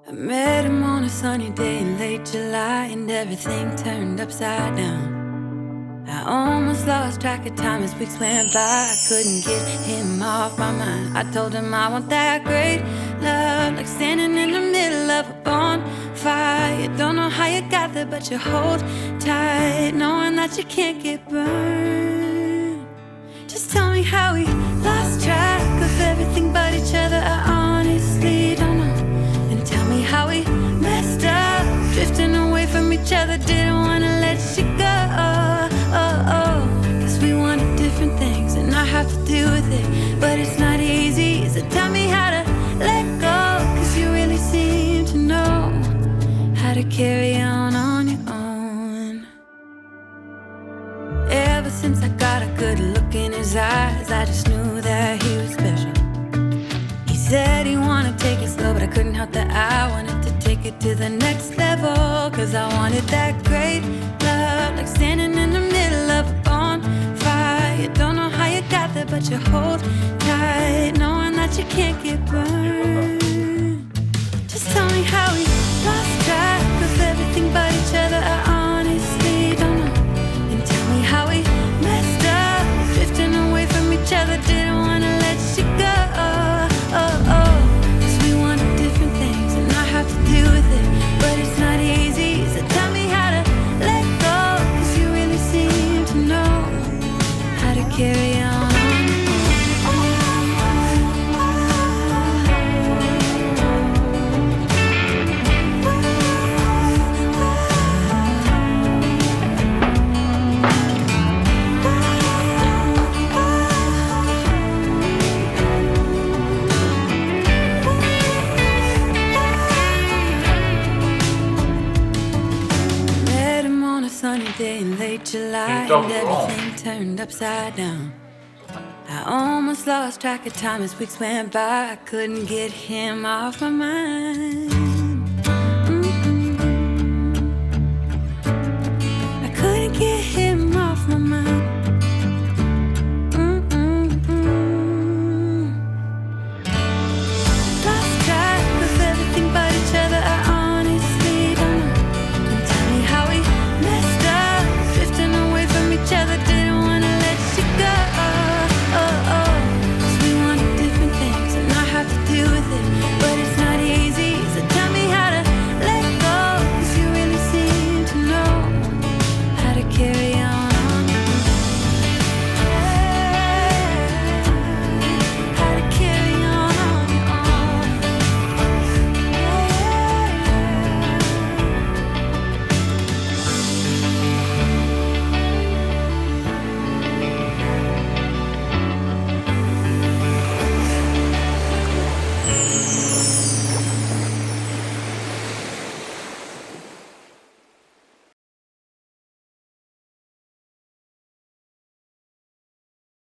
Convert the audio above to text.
I met him on a sunny day in late July, and everything turned upside down. I almost lost track of time as weeks went by. I couldn't get him off my mind. I told him I want that great love, like standing in the middle of a bonfire. You don't know how you got there, but you hold tight, knowing that you can't get burned. Just tell me how we lost track of everything but each other. I honestly don't know. And tell me how we messed up, drifting away from each other. Didn't wanna let you go. Cause we wanted different things, and I have to deal with it, but it's not easy. So tell me how to let go, cause you really seem to know how to carry on your own. Ever since I got a good look in his eyes, I just knew that he was special. He said he wanted to take it slow, but I couldn't help that I wanted to take it to the next level. Cause I wanted that great love, like standing in the middle of a bonfire. You don't know how you got there, but you hold tight, knowing that you can't get burned. Just tell me how we lost track of everything but each other. I honestly don't know. And tell me how we messed up, drifting away from each other. Didn't wanna let you go. Cause we wanted different things, and I have to deal with it, but it's not easy. So tell me how to let go, cause you really seem to know how to carry on. Sunny day in late July, and everything turned upside down. I almost lost track of time as weeks went by. I couldn't get him off my mind.